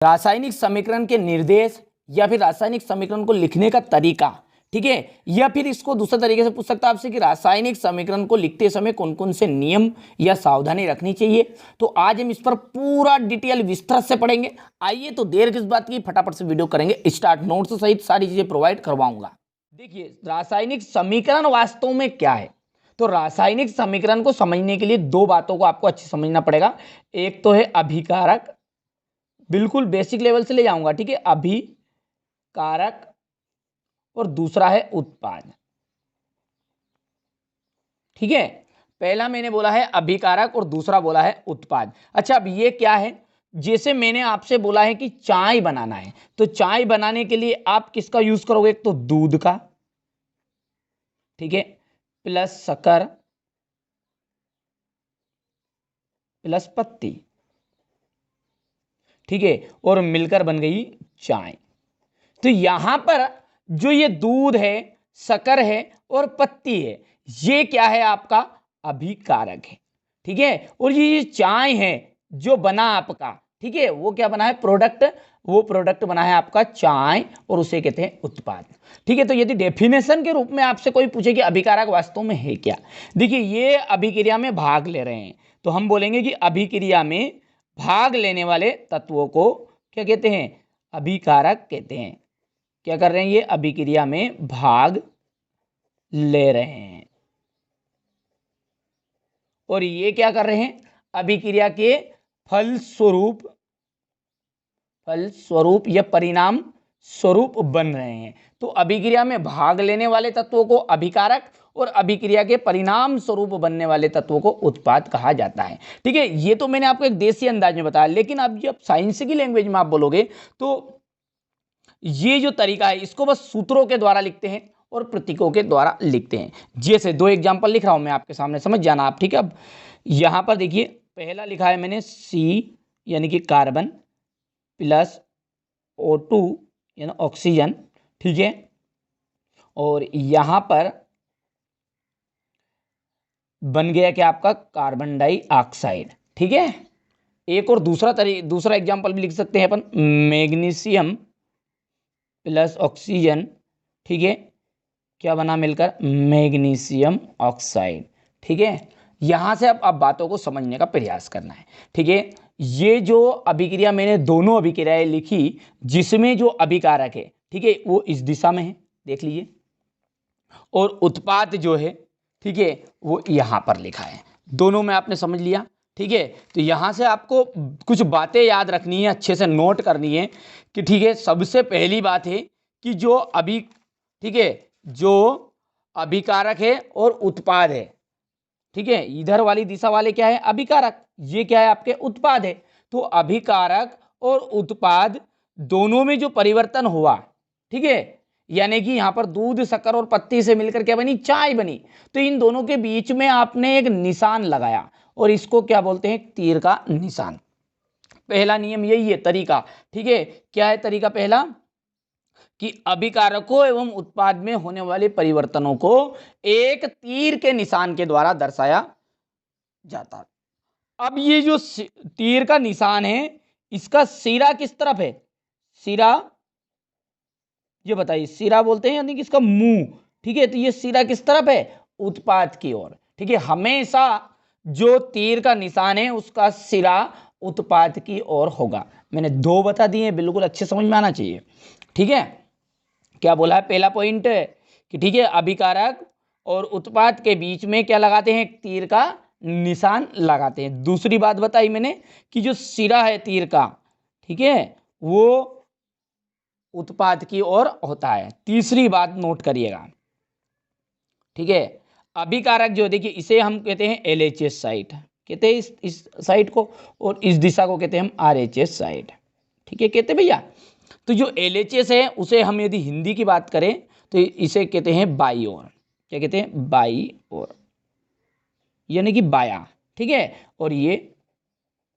रासायनिक समीकरण के निर्देश या फिर रासायनिक समीकरण को लिखने का तरीका, ठीक है। या फिर इसको दूसरे तरीके से पूछ सकता है आपसे कि रासायनिक समीकरण को लिखते समय कौन कौन से नियम या सावधानी रखनी चाहिए। तो आज हम इस पर पूरा डिटेल विस्तार से पढ़ेंगे। आइए तो देर किस बात की, फटाफट से वीडियो करेंगे स्टार्ट। नोट्स सहित सारी चीजें प्रोवाइड करवाऊंगा। देखिए रासायनिक समीकरण वास्तव में क्या है। तो रासायनिक समीकरण को समझने के लिए दो बातों को आपको अच्छे समझना पड़ेगा। एक तो है अभिकारक, बिल्कुल बेसिक लेवल से ले जाऊंगा, ठीक है, अभिकारक, और दूसरा है उत्पाद, ठीक है। पहला मैंने बोला है अभिकारक और दूसरा बोला है उत्पाद। अच्छा अब ये क्या है, जैसे मैंने आपसे बोला है कि चाय बनाना है, तो चाय बनाने के लिए आप किसका यूज करोगे, एक तो दूध का, ठीक है, प्लस शक्कर प्लस पत्ती, ठीक है, और मिलकर बन गई चाय। तो यहां पर जो ये दूध है, शक्कर है और पत्ती है, ये क्या है आपका अभिकारक है, ठीक है। और ये चाय है जो बना आपका, ठीक है, वो क्या बना है प्रोडक्ट, वो प्रोडक्ट बना है आपका चाय और उसे कहते हैं उत्पाद, ठीक है। तो यदि डेफिनेशन के रूप में आपसे कोई पूछे कि अभिकारक वास्तव में है क्या, देखिए ये अभिक्रिया में भाग ले रहे हैं, तो हम बोलेंगे कि अभिक्रिया में भाग लेने वाले तत्वों को क्या कहते हैं, अभिकारक कहते हैं। क्या कर रहे हैं, ये अभिक्रिया में भाग ले रहे हैं और ये क्या कर रहे हैं, अभिक्रिया के फलस्वरूप या परिणाम स्वरूप बन रहे हैं। तो अभिक्रिया में भाग लेने वाले तत्वों को अभिकारक और अभिक्रिया के परिणाम स्वरूप बनने वाले तत्वों को उत्पाद कहा जाता है, ठीक है। ये तो मैंने आपको एक देसी अंदाज में बताया, लेकिन अब जब साइंस की लैंग्वेज में आप बोलोगे तो ये जो तरीका है इसको बस सूत्रों के द्वारा लिखते हैं और प्रतीकों के द्वारा लिखते हैं। जैसे दो एग्जांपल लिख रहा हूं मैं आपके सामने, समझ जाना आप, ठीक है। अब यहां पर देखिए पहला लिखा है मैंने C यानी कि कार्बन प्लस O2 यानी ऑक्सीजन, ठीक है, और यहां पर बन गया क्या आपका कार्बन डाइऑक्साइड, ठीक है। एक और दूसरा एग्जांपल भी लिख सकते हैं अपन, मैग्नीशियम प्लस ऑक्सीजन, ठीक है, क्या बना मिलकर मैग्नीशियम ऑक्साइड, ठीक है। यहां से अब बातों को समझने का प्रयास करना है, ठीक है। ये जो अभिक्रिया मैंने दोनों अभिक्रियाएं लिखी जिसमें जो अभिकारक है, ठीक है, वो इस दिशा में है, देख लीजिए, और उत्पाद जो है, ठीक है, वो यहां पर लिखा है। दोनों में आपने समझ लिया, ठीक है। तो यहां से आपको कुछ बातें याद रखनी है, अच्छे से नोट करनी है कि ठीक है, सबसे पहली बात है कि जो ठीक है, जो अभिकारक है और उत्पाद है, ठीक है, इधर वाली दिशा वाले क्या है अभिकारक, ये क्या है आपके उत्पाद है। तो अभिकारक और उत्पाद दोनों में जो परिवर्तन हुआ, ठीक है, यानी कि यहां पर दूध शक्कर और पत्ती से मिलकर क्या बनी, चाय बनी। तो इन दोनों के बीच में आपने एक निशान लगाया और इसको क्या बोलते हैं, तीर का निशान। पहला नियम यही है, तरीका, ठीक है। क्या है तरीका पहला, कि अभिकारकों एवं उत्पाद में होने वाले परिवर्तनों को एक तीर के निशान के द्वारा दर्शाया जाता है। अब ये जो तीर का निशान है, इसका सिरा किस तरफ है, सिरा, ये बताइए, सिरा बोलते हैं यानी कि इसका मुंह, ठीक है। तो ये सिरा किस तरफ है, उत्पाद की ओर, ठीक है। हमेशा जो तीर का निशान है उसका सिरा उत्पाद की ओर होगा। मैंने दो बता दिए, बिल्कुल अच्छे समझ में आना चाहिए, ठीक है। क्या बोला है पहला पॉइंट कि ठीक है, अभिकारक और उत्पाद के बीच में क्या लगाते हैं, एक तीर का निशान लगाते हैं। दूसरी बात बताई मैंने कि जो सिरा है तीर का, ठीक है, वो उत्पाद की ओर होता है। तीसरी बात नोट करिएगा, ठीक है, अभिकारक जो देखिए इसे हम कहते हैं LHS साइट, कहते हैं इस साइट को, और इस दिशा को कहते हैं हम RHS साइट, ठीक है, कहते भैया। तो जो LHS है उसे हम यदि हिंदी की बात करें तो इसे कहते हैं बाई ओर, क्या कहते हैं, बाई ओर, यानी कि बाया, ठीक है, और ये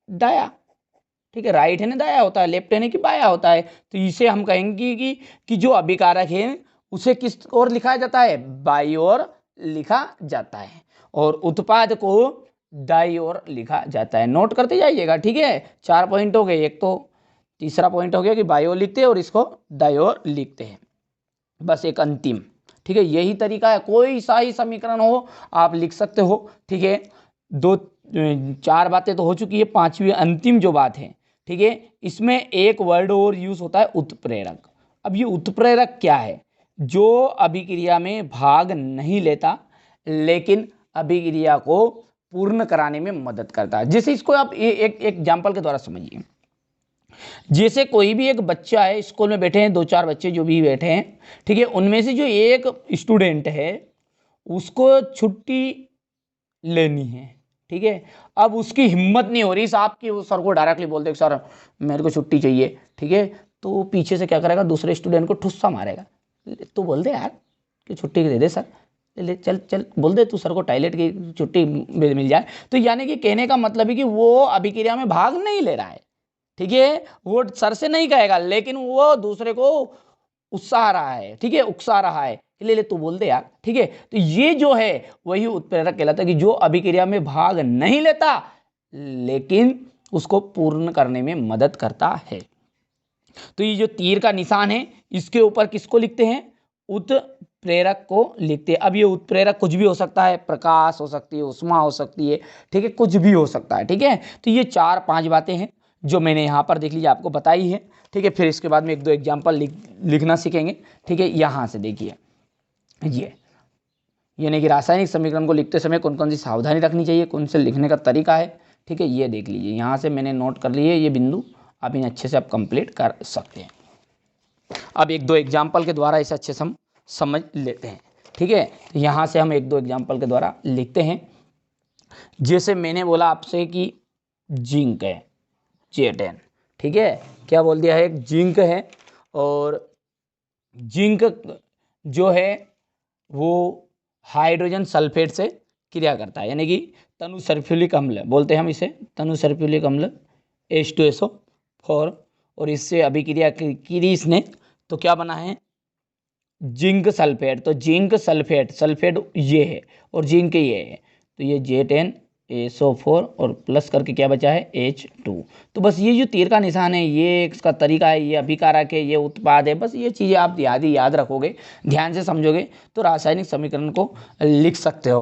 दाया, ठीक है। राइट है ना दाया होता है, लेफ्ट है ना कि बाया होता है। तो इसे हम कहेंगे कि जो अभिकारक है उसे किस ओर लिखा जाता है, बाई ओर लिखा जाता है, और उत्पाद को दाई ओर लिखा जाता है। नोट करते जाइएगा, ठीक है। 4 पॉइंट हो गए, एक तो तीसरा पॉइंट हो गया कि बायो लिखते हैं और इसको डायोर लिखते हैं, बस एक अंतिम। ठीक है, यही तरीका है, कोई सा ही समीकरण हो आप लिख सकते हो। ठीक है, दो चार बातें तो हो चुकी है, पांचवी अंतिम जो बात है, ठीक है, इसमें एक वर्ड और यूज होता है उत्प्रेरक। अब ये उत्प्रेरक क्या है? जो अभिक्रिया में भाग नहीं लेता लेकिन अभिक्रिया को पूर्ण कराने में मदद करता है। जैसे इसको आप एक एग्जाम्पल के द्वारा समझिए। जैसे कोई भी एक बच्चा है, स्कूल में बैठे हैं दो चार बच्चे जो भी बैठे हैं, ठीक है, उनमें से जो एक स्टूडेंट है उसको छुट्टी लेनी है। ठीक है, अब उसकी हिम्मत नहीं हो रही साहब कि वो सर को डायरेक्टली बोल दे सर मेरे को छुट्टी चाहिए। ठीक है, तो पीछे से क्या करेगा, दूसरे स्टूडेंट को ठुस्सा मारेगा, तू बोल दे यार कि छुट्टी दे दे सर, ले चल चल बोल दे तू सर को टॉयलेट की छुट्टी मिल जाए। तो यानी कि कहने का मतलब है कि वो अभिक्रिया में भाग नहीं ले रहा है। ठीक है, वो सर से नहीं कहेगा लेकिन वो दूसरे को उत्साह रहा है। ठीक है, उकसा रहा है, ले ले तू बोल दे यार। ठीक है, तो ये जो है वही उत्प्रेरक कहलाता है कि जो अभिक्रिया में भाग नहीं लेता लेकिन उसको पूर्ण करने में मदद करता है। तो ये जो तीर का निशान है इसके ऊपर किसको लिखते हैं? उत्प्रेरक को लिखते हैं। अब ये उत्प्रेरक कुछ भी हो सकता है, प्रकाश हो सकती है, उष्मा हो सकती है, ठीक है, कुछ भी हो सकता है। ठीक है, तो ये चार पांच बातें हैं जो मैंने यहाँ पर देख लीजिए आपको बताई है। ठीक है, फिर इसके बाद में एक दो एग्जाम्पल लिखना सीखेंगे। ठीक है, यहाँ से देखिए ये यानी कि रासायनिक समीकरण को लिखते समय कौन कौन सी सावधानी रखनी चाहिए, कौन से लिखने का तरीका है। ठीक है, ये देख लीजिए, यहाँ से मैंने नोट कर लिए ये बिंदु, आप इन्हें अच्छे से आप कंप्लीट कर सकते हैं। अब एक दो एग्जाम्पल के द्वारा इसे अच्छे से हम समझ लेते हैं। ठीक है, तो यहाँ से हम एक दो एग्जाम्पल के द्वारा लिखते हैं। जैसे मैंने बोला आपसे कि जिंक है J10, ठीक है, क्या बोल दिया है, एक जिंक है और जिंक जो है वो हाइड्रोजन सल्फेट से क्रिया करता है, यानी कि तनु सल्फ्यूरिक अम्ल बोलते हैं हम इसे, तनु सल्फ्यूरिक अम्ल H2SO4, और इससे अभिक्रिया की इसने तो क्या बना है, जिंक सल्फेट। तो जिंक सल्फेट, सल्फेट ये है और जिंक ये है, तो ये J10SO4 और प्लस करके क्या बचा है H2। तो बस ये जो तीर का निशान है ये इसका तरीका है, ये अभिकारक है, ये उत्पाद है, बस ये चीज़ें आप याद रखोगे, ध्यान से समझोगे तो रासायनिक समीकरण को लिख सकते हो।